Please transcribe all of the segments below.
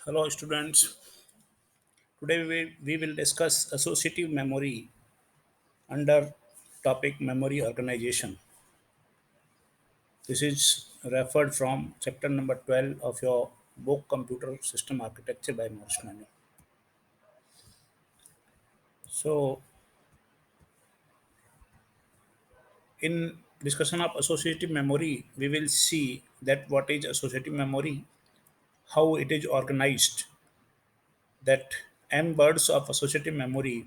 Hello, students. Today we will discuss associative memory under topic memory organization. This is referred from chapter number 12 of your book Computer System Architecture by Morishmani. So, in discussion of associative memory, we will see that what is associative memory, how it is organized, that n words of associative memory,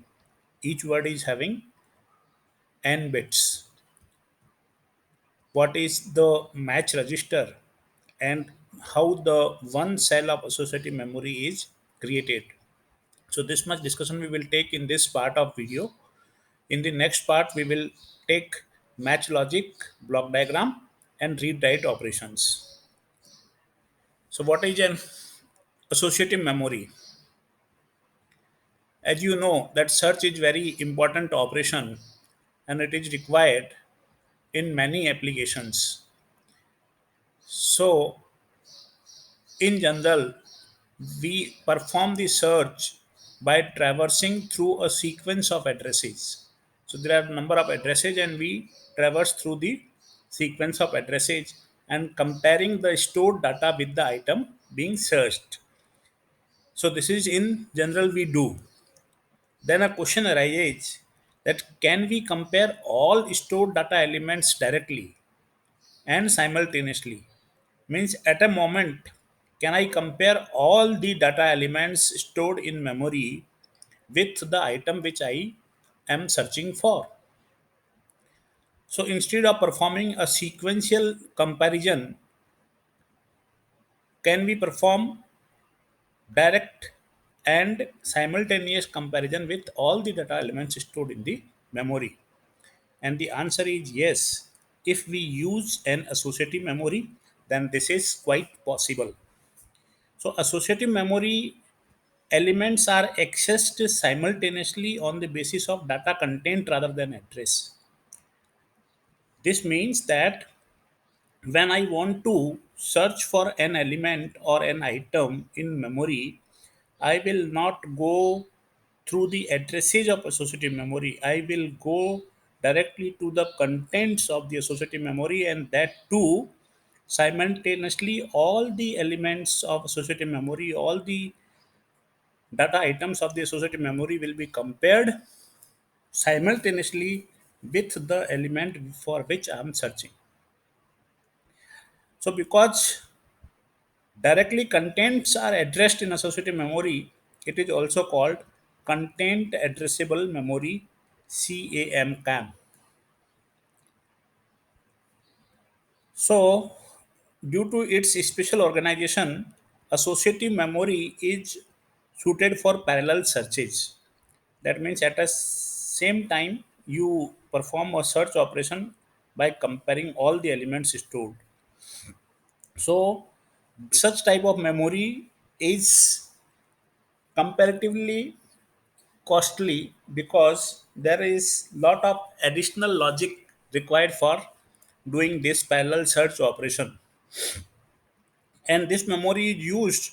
each word is having n bits, what is the match register, and how the one cell of associative memory is created. So this much discussion we will take in this part of video. In the next part we will take match logic, block diagram, and read write operations. So what is an associative memory? As you know that search is very important operation and it is required in many applications. So in general, we perform the search by traversing through a sequence of addresses. So there are number of addresses and we traverse through the sequence of addresses and comparing the stored data with the item being searched. So this is in general we do. Then a question arises that can we compare all stored data elements directly and simultaneously? Means at a moment, can I compare all the data elements stored in memory with the item which I am searching for? So instead of performing a sequential comparison, can we perform direct and simultaneous comparison with all the data elements stored in the memory? And the answer is yes. If we use an associative memory, then this is quite possible. So associative memory elements are accessed simultaneously on the basis of data content rather than address. This means that when I want to search for an element or an item in memory, I will not go through the addresses of associative memory. I will go directly to the contents of the associative memory, and that too simultaneously all the elements of associative memory, all the data items of the associative memory will be compared simultaneously with the element for which I am searching. So, because directly contents are addressed in associative memory, it is also called content addressable memory, CAM. So, due to its special organization, associative memory is suited for parallel searches. That means at the same time you perform a search operation by comparing all the elements stored. So such type of memory is comparatively costly because there is lot of additional logic required for doing this parallel search operation, and this memory is used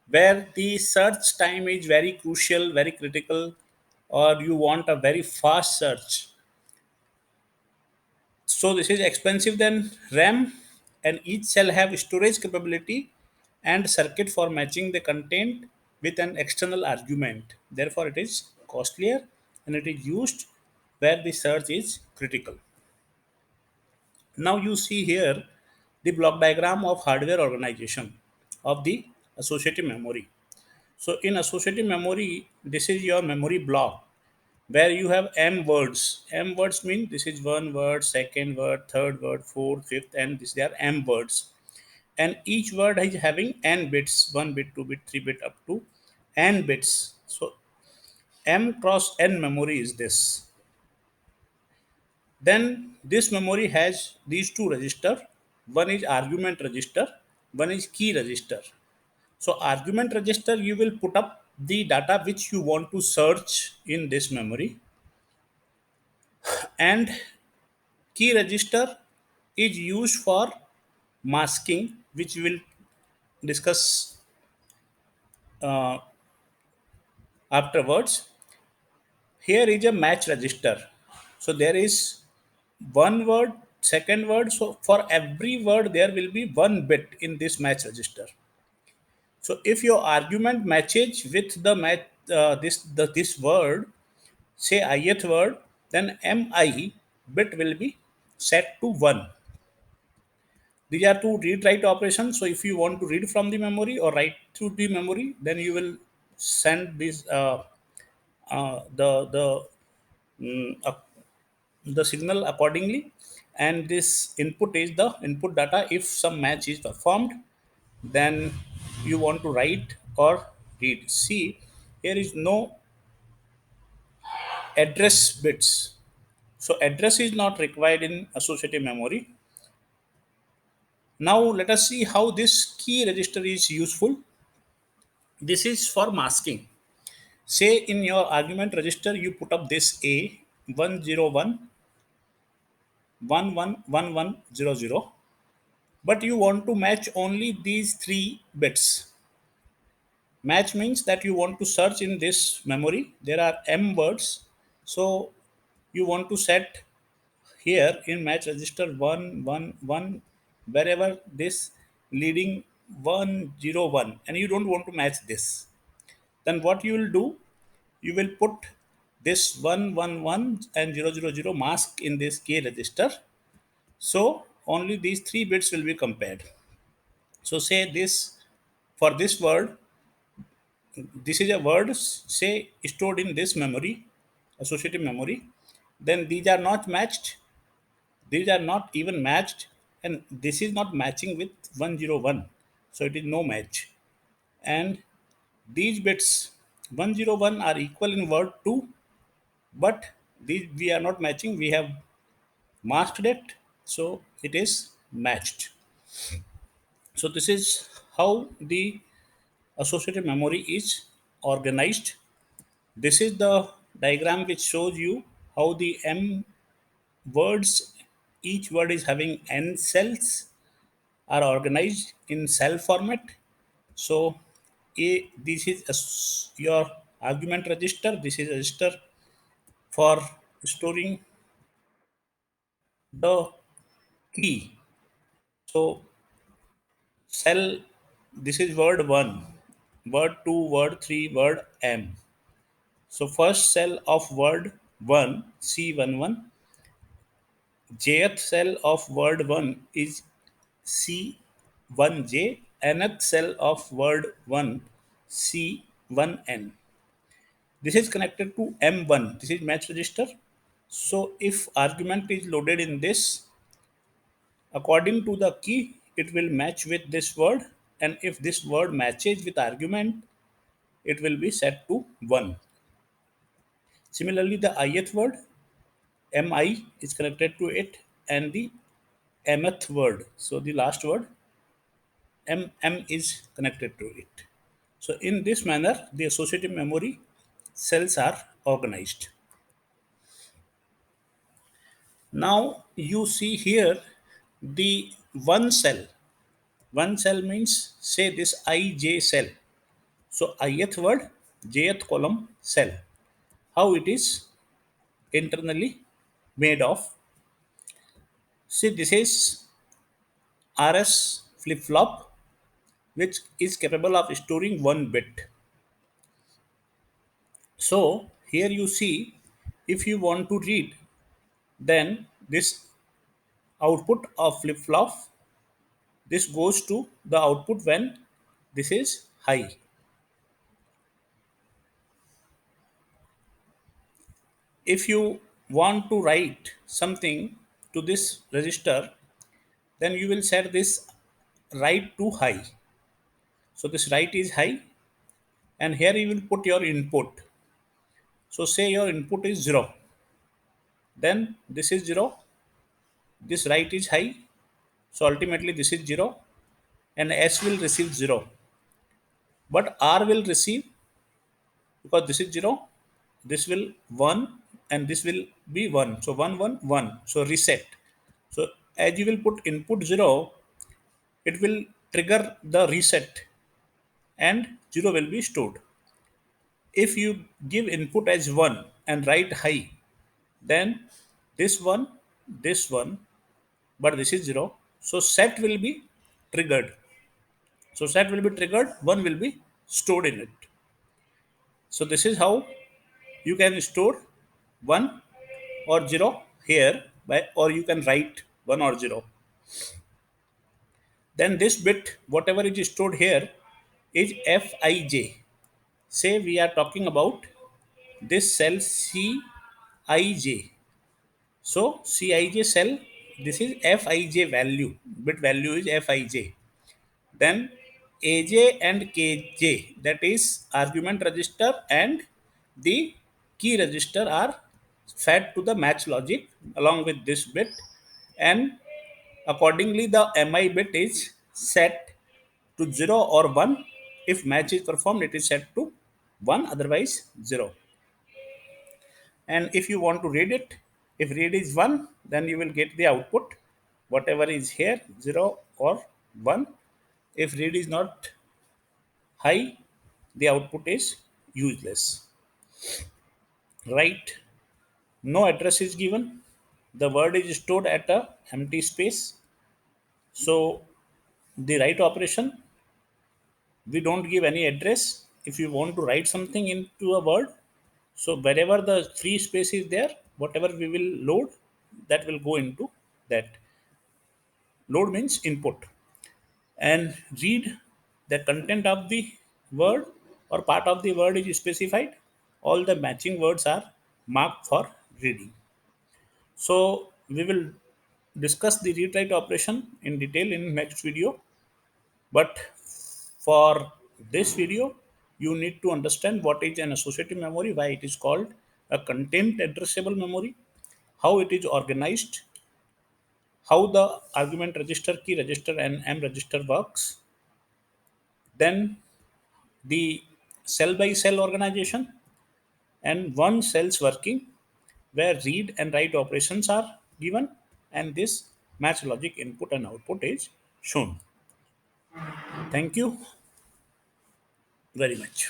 where the search time is very crucial, very critical, or you want a very fast search. So this is expensive than RAM, and each cell have storage capability and circuit for matching the content with an external argument. Therefore, it is costlier and it is used where the search is critical. Now you see here the block diagram of hardware organization of the associative memory. So in associative memory, this is your memory block where you have m words. M words mean this is one word, second word, third word, fourth, fifth, and this they are m words. And each word is having n bits, one bit, two bit, three bit, up to n bits. So m cross n memory is this. Then this memory has these two register. One is argument register, one is key register. So argument register, you will put up the data which you want to search in this memory, and key register is used for masking, which we will discuss uh, afterwards. Here is a match register. So there is one word, second word. So for every word, there will be one bit in this match register. So if your argument matches with the match, this word, say ith word, then mi bit will be set to 1. These are two read write operations. So if you want to read from the memory or write to the memory, then you will send this the signal accordingly, and this input is the input data. If some match is performed, then you want to write or read. See, here is no address bits, so address is not required in associative memory. Now let us see how this key register is useful. This is for masking. Say in your argument register you put up this a 101 111100, but you want to match only these three bits. Match means that you want to search in this memory, there are m words, so you want to set here in match register 111 wherever this leading 101, and you don't want to match this. Then what you will do, you will put this 111 and 000 mask in this k register, so only these three bits will be compared. So say this, for this word, this is a word say stored in this memory, associative memory, then these are not matched, these are not even matched, and this is not matching with 101, so it is no match. And these bits 101 are equal in word 2, but these we are not matching, we have masked it, so it is matched. So this is how the associative memory is organized. This is the diagram which shows you how the m words, each word is having n cells, are organized in cell format. So this is your argument register. This is a register for storing the key. So cell, this is word 1, word 2, word 3, word m. So first cell of word 1, C11, jth cell of word 1 is C1j, nth cell of word 1, C1n. This is connected to M1. This is match register. So if argument is loaded in this, according to the key, it will match with this word. And if this word matches with argument, it will be set to 1. Similarly, the ith word, mi, is connected to it, and the mth word, so the last word, mm, is connected to it. So in this manner, the associative memory cells are organized. Now you see here the one cell. One cell means say this ij cell. So ith word, jth column cell. How it is internally made of. See, this is RS flip flop, which is capable of storing one bit. So here you see, if you want to read, then this output of flip flop, this goes to the output when this is high. If you want to write something to this register, then you will set this write to high. So this write is high, and here you will put your input. So say your input is 0, then this is 0, this write is high, so ultimately this is 0, and S will receive 0, but R will receive, because this is 0, this will 1, and this will be 1, so 1 1 1, so reset. So as you will put input 0, it will trigger the reset and 0 will be stored. If you give input as 1 and write high, then this one, this one, but this is 0. So set will be triggered. So set will be triggered, 1 will be stored in it. So this is how you can store 1 or 0 here by, or you can write 1 or 0. Then this bit, whatever is stored here, is Fij. Say we are talking about this cell Cij. So Cij cell, this is Fij value. Bit value is Fij. Then AJ and KJ, that is argument register and the key register, are fed to the match logic along with this bit, and accordingly the MI bit is set to 0 or 1. If match is performed, it is set to 1, otherwise 0. And if you want to read it, if read is 1, then you will get the output whatever is here, 0 or 1. If read is not high, the output is useless. Write, no address is given, the word is stored at a empty space. So the write operation, we don't give any address. If you want to write something into a word, so wherever the free space is there, whatever we will load, that will go into that. Load means input. And read, the content of the word or part of the word is specified. All the matching words are marked for reading. So we will discuss the read write operation in detail in next video. But for this video, you need to understand what is an associative memory, why it is called a content addressable memory, how it is organized, how the argument register, key register, and M register works, then the cell by cell organization, and one cell's working, where read and write operations are given, and this match logic input and output is shown. Thank you very much.